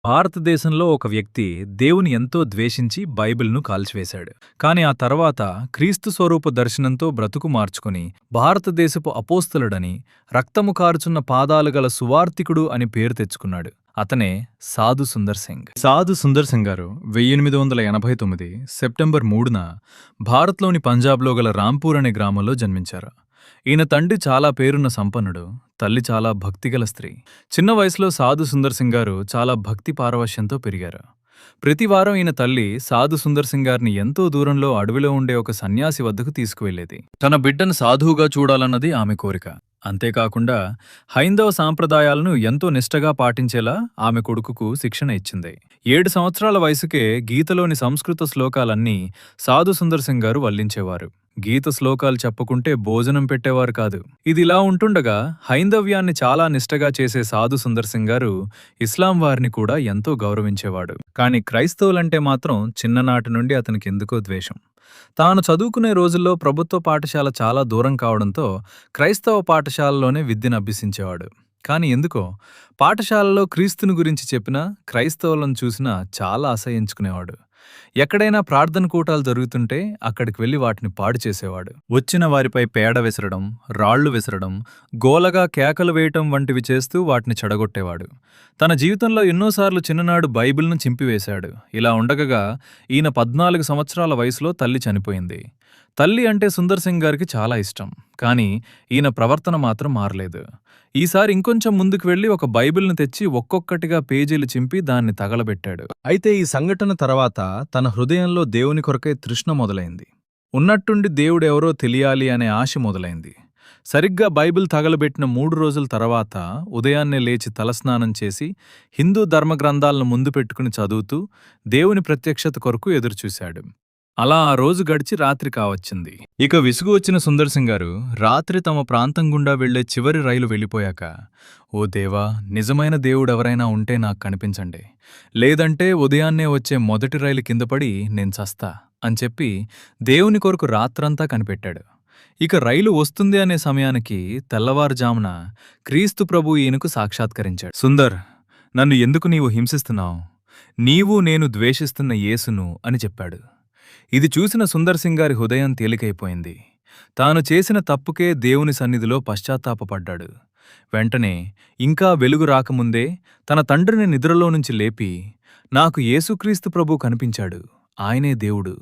భారతదేశంలో ఒక వ్యక్తి దేవుని ఎంతో ద్వేషించి బైబిల్ను కాల్చివేశాడు. కాని ఆ తర్వాత క్రీస్తు స్వరూప దర్శనంతో బ్రతుకు మార్చుకుని భారతదేశపు అపోస్తలుడని, రక్తము కారుచున్న పాదాలు గల సువార్తికుడు అని పేరు తెచ్చుకున్నాడు. అతనే సాధు సుందర్ సింగ్. సాధు సుందర్ సింగ్ గారు 1889 సెప్టెంబర్ 3న భారత్లోని పంజాబ్లో గల రాంపూర్ అనే గ్రామంలో జన్మించారు. ఈయన తండ్రి చాలా పేరున్న సంపన్నుడు, తల్లి చాలా భక్తిగల స్త్రీ. చిన్న వయసులో సాధు సుందర్ సింగ్ గారు చాలా భక్తి పారవశ్యంతో పెరిగారు. ప్రతివారం ఈయన తల్లి సాధు సుందర్ సింగ్ గారిని ఎంతో దూరంలో అడవిలో ఉండే ఒక సన్యాసి వద్దకు తీసుకువెళ్లేది. తన బిడ్డను సాధువుగా చూడాలన్నది ఆమె కోరిక. అంతేకాకుండా హైందవ సాంప్రదాయాలను ఎంతో నిష్టగా పాటించేలా ఆమె కొడుకుకు శిక్షణ ఇచ్చింది. 7 సంవత్సరాల వయసుకే గీతలోని సంస్కృత శ్లోకాలన్నీ సాధు సుందర్ సింగ్ గారు వల్లించేవారు. గీత శ్లోకాలు చెప్పకుంటే భోజనం పెట్టేవారు కాదు. ఇదిలా ఉంటుండగా హైందవ్యాన్ని చాలా నిష్టగా చేసే సాధు సుందర్ సింగ్ గారు ఇస్లాం వారిని కూడా ఎంతో గౌరవించేవాడు. కాని క్రైస్తవులంటే మాత్రం చిన్ననాటి నుండి అతనికెందుకో ద్వేషం. తాను చదువుకునే రోజుల్లో ప్రభుత్వ పాఠశాల చాలా దూరం కావడంతో క్రైస్తవ పాఠశాలలోనే విద్యను అభ్యసించేవాడు. కాని ఎందుకో పాఠశాలలో క్రీస్తుని గురించి చెప్పినా, క్రైస్తవులను చూసినా చాలా అసహ్యించుకునేవాడు. ఎక్కడైనా ప్రార్థన కూటాలు జరుగుతుంటే అక్కడికి వెళ్లి వాటిని పాడు చేసేవాడు. వచ్చిన వారిపై పేడ విసరడం, రాళ్లు విసరడం, గోలగా కేకలు వేయటం వంటివి చేస్తూ వాటిని చెడగొట్టేవాడు. తన జీవితంలో ఎన్నోసార్లు చిన్ననాడు బైబిల్ను చింపివేశాడు. ఇలా ఉండగా ఈయన 14 సంవత్సరాల వయసులో తల్లి చనిపోయింది. తల్లి అంటే సుందర్ సింగ్ గారికి చాలా ఇష్టం. కాని ఈయన ప్రవర్తన మాత్రం మారలేదు. ఈసారి ఇంకొంచెం ముందుకు వెళ్లి ఒక బైబిల్ను తెచ్చి ఒక్కొక్కటిగా పేజీలు చింపి దాన్ని తగలబెట్టాడు. అయితే ఈ సంఘటన తర్వాత తన హృదయంలో దేవుని కొరకై తృష్ణ మొదలైంది. ఉన్నట్టుండి దేవుడెవరో తెలియాలి అనే ఆశ మొదలైంది. సరిగ్గా బైబిల్ తగలబెట్టిన 3 రోజుల తర్వాత ఉదయాన్నే లేచి తలస్నానం చేసి హిందూ ధర్మగ్రంథాలను ముందు పెట్టుకుని చదువుతూ దేవుని ప్రత్యక్షత కొరకు ఎదురుచూశాడు. అలా ఆ రోజు గడిచి రాత్రి కావచ్చింది. ఇక విసుగు వచ్చిన సుందర్ సింగ్ గారు రాత్రి తమ ప్రాంతం గుండా వెళ్లే చివరి రైలు వెళ్ళిపోయాక, ఓ దేవా, నిజమైన దేవుడెవరైనా ఉంటే నాకు కనిపించండి, లేదంటే ఉదయాన్నే వచ్చే మొదటి రైలు కిందపడి నేను చస్తా అని చెప్పి దేవుని కొరకు రాత్రంతా కనిపెట్టాడు. ఇక రైలు వస్తుంది అనే సమయానికి తెల్లవారుజామున క్రీస్తు ప్రభు ఈయనకు సాక్షాత్కరించాడు. సుందర్, నన్ను ఎందుకు నీవు హింసిస్తున్నావు? నీవు నేను ద్వేషిస్తున్న యేసును అని చెప్పాడు. ఇది చూసిన సుందర్ సింగ్ గారి హృదయం తేలికైపోయింది. తాను చేసిన తప్పుకే దేవుని సన్నిధిలో పశ్చాత్తాపపడ్డాడు. వెంటనే ఇంకా వెలుగు రాకముందే తన తండ్రిని నిద్రలో నుంచి లేపి, నాకు యేసుక్రీస్తు ప్రభు కనిపించాడు, ఆయనే దేవుడు,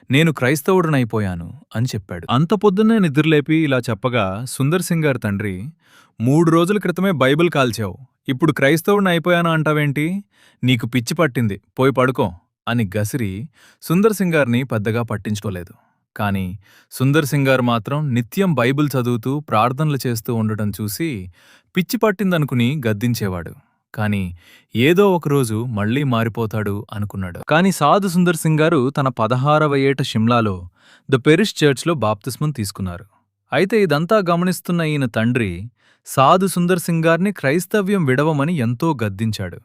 నేను క్రైస్తవుడనైపోయాను అని చెప్పాడు. అంత పొద్దున్నే నిద్రలేపి ఇలా చెప్పగా సుందర్ సింగ్ గారి తండ్రి, 3 రోజుల క్రితమే బైబిల్ కాల్చావు, ఇప్పుడు క్రైస్తవుడనైపోయాను అంటావేంటి? నీకు పిచ్చి పట్టింది, పోయి పడుకో అని గసిరి సుందర్ సింగ్ గారిని పెద్దగా పట్టించుకోలేదు. కాని సుందర్ సింగ్ గారు మాత్రం నిత్యం బైబిల్ చదువుతూ ప్రార్థనలు చేస్తూ ఉండటం చూసి పిచ్చి పట్టిందనుకుని గద్దించేవాడు. కాని ఏదో ఒకరోజు మళ్లీ మారిపోతాడు అనుకున్నాడు. కాని సాధు సుందర్ సింగ్ గారు తన 16వ ఏట షిమ్లాలో ద పెరిష్ చర్చ్లో బాప్తిస్మం తీసుకున్నారు. అయితే ఇదంతా గమనిస్తున్న ఈయన తండ్రి సాధు సుందర్ సింగ్ గారిని క్రైస్తవ్యం విడవమని ఎంతో గద్దించాడు.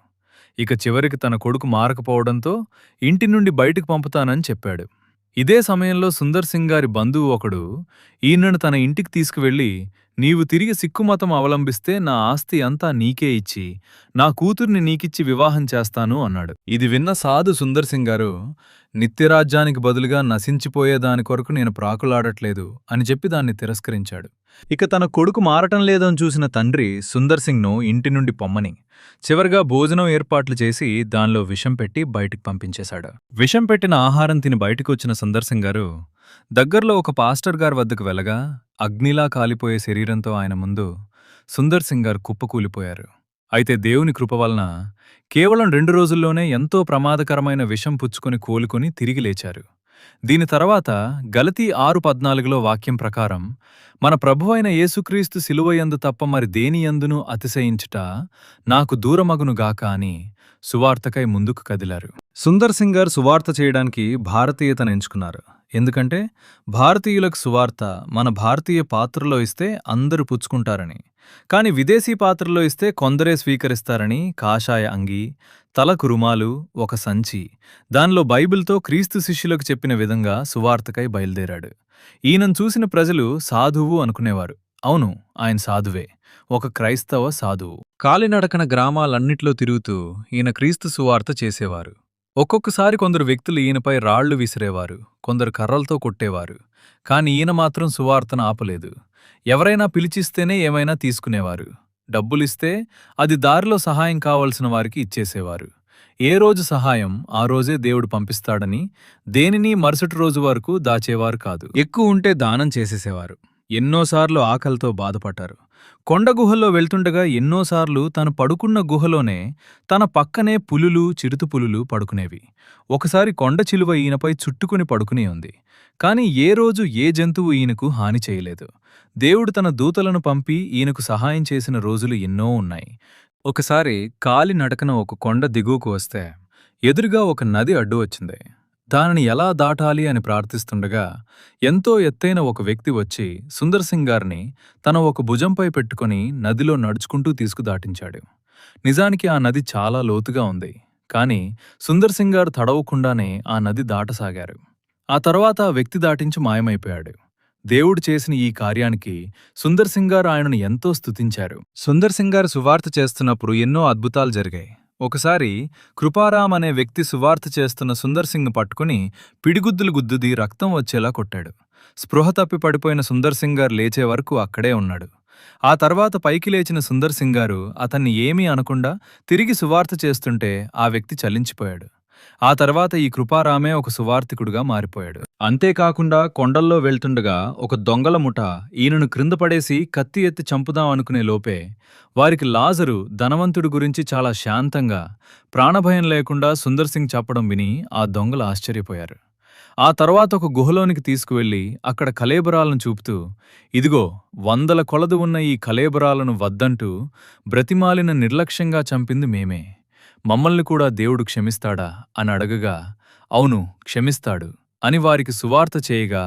ఇక చివరికి తన కొడుకు మారకపోవడంతో ఇంటి నుండి బయటికి పంపుతానని చెప్పాడు. ఇదే సమయంలో సుందర్ సింగ్ గారి బంధువు ఒకడు ఈయనను తన ఇంటికి తీసుకువెళ్లి, నీవు తిరిగి సిక్కు మతం అవలంబిస్తే నా ఆస్తి అంతా నీకే ఇచ్చి నా కూతుర్ని నీకిచ్చి వివాహం చేస్తాను అన్నాడు. ఇది విన్న సాధు సుందర్ సింగ్ గారు, నిత్యరాజ్యానికి బదులుగా నశించిపోయేదాని కొరకు నేను ప్రాకులాడట్లేదు అని చెప్పి దాన్ని తిరస్కరించాడు. ఇక తన కొడుకు మారటం లేదని చూసిన తండ్రి సుందర్ సింగ్ను ఇంటి నుండి పొమ్మని చివరిగా భోజనం ఏర్పాట్లు చేసి దానిలో విషం పెట్టి బయటికి పంపించేశాడు. విషం పెట్టిన ఆహారం తిని బయటకు వచ్చిన సుందర్ సింగ్ గారు దగ్గర్లో ఒక పాస్టర్ గారి వద్దకు వెళ్ళగా అగ్నిలా కాలిపోయే శరీరంతో ఆయన ముందు సుందర్ సింగ్ గారు కుప్పకూలిపోయారు. అయితే దేవుని కృప వలన కేవలం 2 రోజుల్లోనే ఎంతో ప్రమాదకరమైన విషం పుచ్చుకొని కోలుకొని తిరిగి లేచారు. దీని తర్వాత గలతీ 6:14లో వాక్యం ప్రకారం, మన ప్రభువైన యేసుక్రీస్తు శిలువయందు తప్ప మరి దేనియందును అతిశయించుట నాకు దూరమగునుగాక అని సువార్తకై ముందుకు కదిలారు. సుందర్ సింగ్ గారు సువార్త చేయడానికి భారతీయతను ఎంచుకున్నారు. ఎందుకంటే భారతీయులకు సువార్త మన భారతీయ పాత్రలో ఇస్తే అందరూ పుచ్చుకుంటారని, కాని విదేశీ పాత్రలో ఇస్తే కొందరే స్వీకరిస్తారని కాషాయ అంగీ, తలకు రుమాలు, ఒక సంచి, దానిలో బైబిల్తో క్రీస్తు శిష్యులకు చెప్పిన విధంగా సువార్తకై బయలుదేరాడు. ఈయనను చూసిన ప్రజలు సాధువు అనుకునేవారు. అవును, ఆయన సాధువే. ఒక క్రైస్తవ సాధువు. కాలినడకన గ్రామాలన్నిట్లో తిరుగుతూ ఈయన క్రీస్తు సువార్త చేసేవారు. ఒక్కొక్కసారి కొందరు వ్యక్తులు ఈయనపై రాళ్లు విసిరేవారు, కొందరు కర్రలతో కొట్టేవారు. కాని ఈయన మాత్రం సువార్తను ఆపలేదు. ఎవరైనా పిలిచిస్తేనే ఏమైనా తీసుకునేవారు. డబ్బులిస్తే అది దారిలో సహాయం కావలసిన వారికి ఇచ్చేసేవారు. ఏ రోజు సహాయం ఆ రోజే దేవుడు పంపిస్తాడని దేనినీ మరుసటి రోజు వరకు దాచేవారు కాదు. ఎక్కువ ఉంటే దానం చేసేసేవారు. ఎన్నోసార్లు ఆకలితో బాధపడ్డారు. కొండ గుహల్లో వెళ్తుండగా ఎన్నోసార్లు తను పడుకున్న గుహలోనే తన పక్కనే పులులు, చిరుతపులులు పడుకునేవి. ఒకసారి కొండ చిలువ ఈయనపై చుట్టుకుని పడుకుని ఉంది. కాని ఏ రోజు ఏ జంతువు ఈయనకు హాని చేయలేదు. దేవుడు తన దూతలను పంపి ఈయనకు సహాయం చేసిన రోజులు ఎన్నో ఉన్నాయి. ఒకసారి కాలి నడకన ఒక కొండ దిగువకు వస్తే ఎదురుగా ఒక నది అడ్డు వచ్చింది. దానిని ఎలా దాటాలి అని ప్రార్థిస్తుండగా ఎంతో ఎత్తైన ఒక వ్యక్తి వచ్చి సుందర్ సింగ్ గారిని తన ఒక భుజంపై పెట్టుకుని నదిలో నడుచుకుంటూ తీసుకుదాటించాడు. నిజానికి ఆ నది చాలా లోతుగా ఉంది. కాని సుందర్ సింగ్ గారు తడవకుండానే ఆ నది దాటసాగారు. ఆ తర్వాత ఆ వ్యక్తి దాటించి మాయమైపోయాడు. దేవుడు చేసిన ఈ కార్యానికి సుందర్ సింగ్ గారు ఆయనను ఎంతో స్తుతించారు. సుందర్ సింగ్ గారు సువార్త చేస్తున్నప్పుడు ఎన్నో అద్భుతాలు జరిగాయి. ఒకసారి కృపారాం అనే వ్యక్తి సువార్త చేస్తున్న సుందర్ సింగ్ను పట్టుకుని పిడిగుద్దులు గుద్దుది రక్తం వచ్చేలా కొట్టాడు. స్పృహ తప్పి పడిపోయిన సుందర్ సింగ్ గారు లేచే వరకు అక్కడే ఉన్నాడు. ఆ తర్వాత పైకి లేచిన సుందర్ సింగ్ గారు అతన్ని ఏమీ అనకుండా తిరిగి సువార్త చేస్తుంటే ఆ వ్యక్తి చలించిపోయాడు. ఆ తర్వాత ఈ కృపారామే ఒక సువార్తికుడుగా మారిపోయాడు. అంతేకాకుండా కొండల్లో వెళ్తుండగా ఒక దొంగల ముఠ ఈయనను క్రింద పడేసి కత్తి ఎత్తి చంపుదాం అనుకునే లోపే వారికి లాజరు ధనవంతుడి గురించి చాలా శాంతంగా, ప్రాణభయం లేకుండా సుందర్ సింగ్ చెప్పడం విని ఆ దొంగలు ఆశ్చర్యపోయారు. ఆ తర్వాత ఒక గుహలోనికి తీసుకువెళ్లి అక్కడ కళేబరాలను చూపుతూ, ఇదిగో 100 కొలది ఉన్న ఈ కళేబరాలను వద్దంటూ బ్రతిమాలిన నిర్లక్ష్యంగా చంపింది మేమే. మమ్మల్ని కూడా దేవుడు క్షమిస్తాడా అని అడగగా, అవును క్షమిస్తాడు అని వారికి సువార్త చేయగా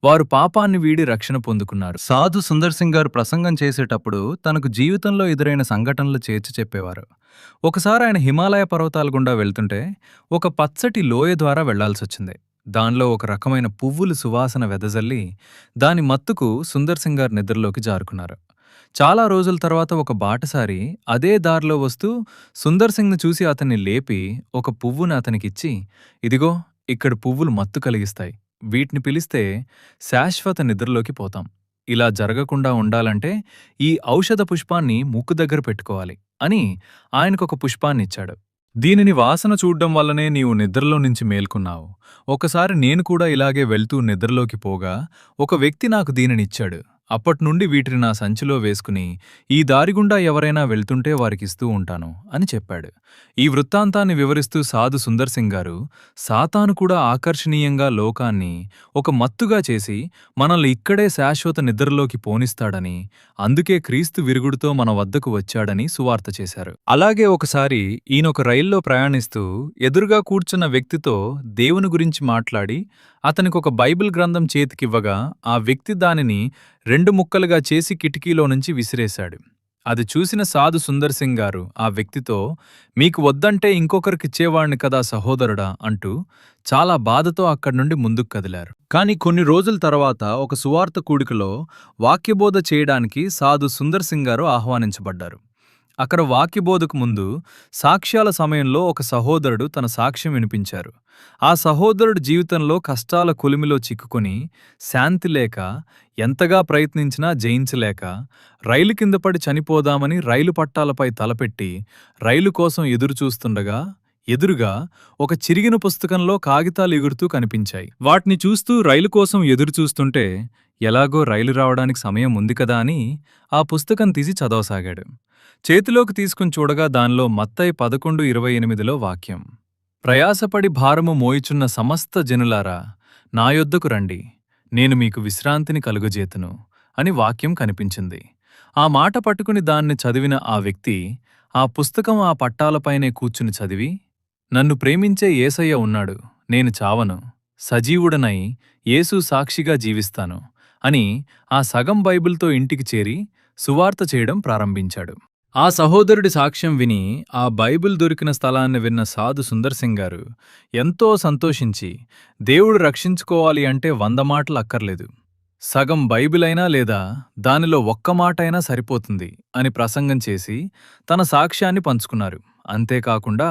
వారు పాపాన్ని వీడి రక్షణ పొందుకున్నారు. సాధు సుందర్ సింగ్ గారు ప్రసంగం చేసేటప్పుడు తనకు జీవితంలో ఎదురైన సంఘటనలు చేర్చి చెప్పేవారు. ఒకసారి ఆయన హిమాలయ పర్వతాల గుండా వెళ్తుంటే ఒక పచ్చటి లోయ ద్వారా వెళ్లాల్సొచ్చింది. దానిలో ఒక రకమైన పువ్వులు సువాసన వెదజల్లి దాని మత్తుకు సుందర్ సింగ్ గారు నిద్రలోకి జారుకున్నారు. చాలా రోజుల తర్వాత ఒక బాటసారి అదే దారిలో వస్తూ సుందర్ సింగ్ను చూసి అతన్ని లేపి ఒక పువ్వును అతనికిచ్చి, ఇదిగో ఇక్కడ పువ్వులు మత్తు కలిగిస్తాయి, వీటిని పిలిస్తే శాశ్వత నిద్రలోకి పోతాం. ఇలా జరగకుండా ఉండాలంటే ఈ ఔషధ పుష్పాన్ని ముక్కు దగ్గర పెట్టుకోవాలి అని ఆయనకొక పుష్పాన్నిచ్చాడు. దీనిని వాసన చూడ్డం వల్లనే నీవు నిద్రలో నుంచి మేల్కొన్నావు. ఒకసారి నేను కూడా ఇలాగే వెళ్తూ నిద్రలోకి పోగా ఒక వ్యక్తి నాకు దీనినిచ్చాడు. అప్పట్నుండి వీటిని నా సంచిలో వేసుకుని ఈ దారిగుండా ఎవరైనా వెళ్తుంటే వారికిస్తూ ఉంటాను అని చెప్పాడు. ఈ వృత్తాంతాన్ని వివరిస్తూ సాధు సుందర్ సింగ్ గారు, సాతాను కూడా ఆకర్షణీయంగా లోకాన్ని ఒక మత్తుగా చేసి మనల్ని ఇక్కడే శాశ్వత నిద్రలోకి పోనిస్తాడని, అందుకే క్రీస్తు విరుగుడుతో మన వద్దకు వచ్చాడని సువార్త చేశారు. అలాగే ఒకసారి ఈయనొక రైల్లో ప్రయాణిస్తూ ఎదురుగా కూర్చున్న వ్యక్తితో దేవుని గురించి మాట్లాడి అతనికొక బైబిల్ గ్రంథం చేతికివ్వగా ఆ వ్యక్తి దానిని 2 ముక్కలుగా చేసి కిటికీలో నుంచి విసిరేశాడు. అది చూసిన సాధు సుందర్ సింగ్ గారు ఆ వ్యక్తితో, మీకు వద్దంటే ఇంకొకరికిచ్చేవాణ్ణి కదా సహోదరుడా అంటూ చాలా బాధతో అక్కడ్నుండి ముందుకు కదిలారు. కాని కొన్ని రోజుల తర్వాత ఒక సువార్త కూడికలో వాక్యబోధ చేయడానికి సాధు సుందర్ సింగ్ గారు ఆహ్వానించబడ్డారు. అక్కడ వాక్యబోధకు ముందు సాక్ష్యాల సమయంలో ఒక సహోదరుడు తన సాక్ష్యం వినిపించారు. ఆ సహోదరుడు జీవితంలో కష్టాల కొలిమిలో చిక్కుకొని శాంతి లేక, ఎంతగా ప్రయత్నించినా జయించలేక, రైలు కింద పడి చనిపోదామని రైలు పట్టాలపై తలపెట్టి రైలు కోసం ఎదురుచూస్తుండగా ఎదురుగా ఒక చిరిగిన పుస్తకంలో కాగితాలు ఎగురుతూ కనిపించాయి. వాటిని చూస్తూ రైలు కోసం ఎదురుచూస్తుంటే ఎలాగో రైలు రావడానికి సమయం ఉంది కదా అని ఆ పుస్తకం తీసి చదవసాగాడు. చేతిలోకి తీసుకుని చూడగా దానిలో మత్తయి 11:28లో వాక్యం, ప్రయాసపడి భారము మోయిచున్న సమస్త జనులారా నా యొద్దకు రండి, నేను మీకు విశ్రాంతిని కలుగజేతును అని వాక్యం కనిపించింది. ఆ మాట పట్టుకుని దాన్ని చదివిన ఆ వ్యక్తి ఆ పుస్తకం ఆ పట్టాలపైనే కూర్చుని చదివి, నన్ను ప్రేమించే యేసయ్య ఉన్నాడు, నేను చావను, సజీవుడనై యేసు సాక్షిగా జీవిస్తాను అని ఆ సగం బైబిల్తో ఇంటికి చేరి సువార్త చేయడం ప్రారంభించాడు. ఆ సహోదరుడి సాక్ష్యం విని ఆ బైబిల్ దొరికిన స్థలాన్ని విన్న సాధు సుందర్ సింగ్ గారు ఎంతో సంతోషించి, దేవుడు రక్షించుకోవాలి అంటే 100 మాటలు అక్కర్లేదు, సగం బైబిలైనా లేదా దానిలో ఒక్క మాటైనా సరిపోతుంది అని ప్రసంగం చేసి తన సాక్ష్యాన్ని పంచుకున్నారు. అంతేకాకుండా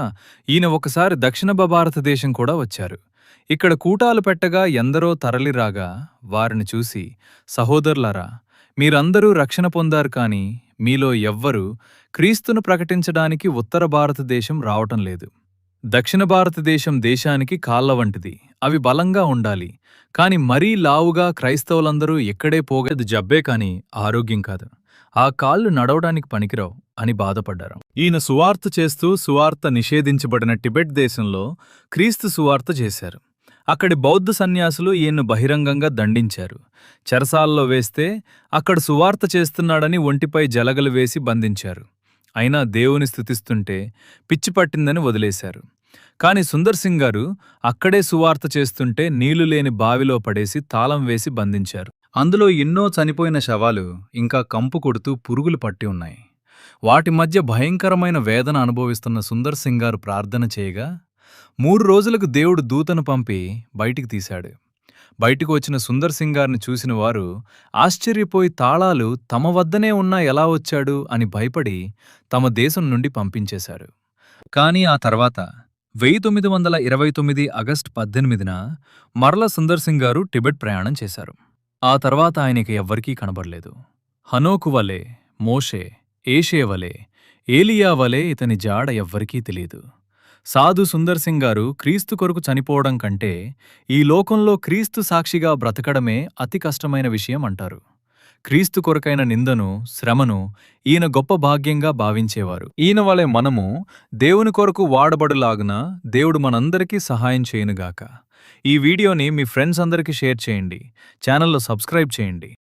ఈయన ఒకసారి దక్షిణ భారతదేశం కూడా వచ్చారు. ఇక్కడ కూటాలు పెట్టగా ఎందరో తరలిరాగా వారిని చూసి, సహోదరులారా, మీరందరూ రక్షణ పొందారు, కాని మీలో ఎవ్వరూ క్రీస్తును ప్రకటించడానికి ఉత్తర భారతదేశం రావటం లేదు. దక్షిణ భారతదేశం దేశానికి కాళ్ల వంటిది, అవి బలంగా ఉండాలి. కాని మరీ లావుగా క్రైస్తవులందరూ ఎక్కడే పోగేది జబ్బే కాని ఆరోగ్యం కాదు. ఆ కాళ్ళు నడవడానికి పనికిరావు అని బాధపడ్డారు. ఈయన సువార్త చేస్తూ సువార్త నిషేధించబడిన టిబెట్ దేశంలో క్రీస్తు సువార్త చేశారు. అక్కడి బౌద్ధ సన్యాసులు ఈయన్ను బహిరంగంగా దండించారు. చెరసాల్లో వేస్తే అక్కడ సువార్త చేస్తున్నాడని ఒంటిపై జలగలు వేసి బంధించారు. అయినా దేవుని స్తుతిస్తుంటే పిచ్చి పట్టిందని వదిలేశారు. కాని సుందర్ సింగ్ గారు అక్కడే సువార్త చేస్తుంటే నీళ్లు లేని బావిలో పడేసి తాళం వేసి బంధించారు. అందులో ఎన్నో చనిపోయిన శవాలు ఇంకా కంపు కొడుతూ పురుగులు పట్టి ఉన్నాయి. వాటి మధ్య భయంకరమైన వేదన అనుభవిస్తున్న సుందర్ సింగ్ గారు ప్రార్థన చేయగా 3 రోజులకు దేవుడు దూతను పంపి బయటికి తీశాడు. బయటికి వచ్చిన సుందర్ సింగ్ గారిని చూసిన వారు ఆశ్చర్యపోయి తాళాలు తమ వద్దనే ఉన్నా ఎలా వచ్చాడు అని భయపడి తమ దేశం నుండి పంపించేశారు. కానీ ఆ తర్వాత 1929 ఆగస్టు 18న మరల సుందర్ సింగ్ గారు టిబెట్ ప్రయాణం చేశారు. ఆ తర్వాత ఆయనకి ఎవ్వరికీ కనబడలేదు. హనోకు వలె, మోషే, ఏషే వలె, ఏలియా వలె ఇతని జాడ ఎవ్వరికీ తెలీదు. సాధు సుందర్ సింగ్ గారు క్రీస్తు కొరకు చనిపోవడం కంటే ఈ లోకంలో క్రీస్తు సాక్షిగా బ్రతకడమే అతి కష్టమైన విషయం అంటారు. క్రీస్తు కొరకైన నిందను, శ్రమను ఈయన గొప్ప భాగ్యంగా భావించేవారు. ఈయన వలె మనము దేవుని కొరకు వాడబడులాగున దేవుడు మనందరికీ సహాయం చేయునుగాక. ఈ వీడియోని మీ ఫ్రెండ్స్ అందరికీ షేర్ చేయండి. ఛానల్లో సబ్స్క్రైబ్ చేయండి.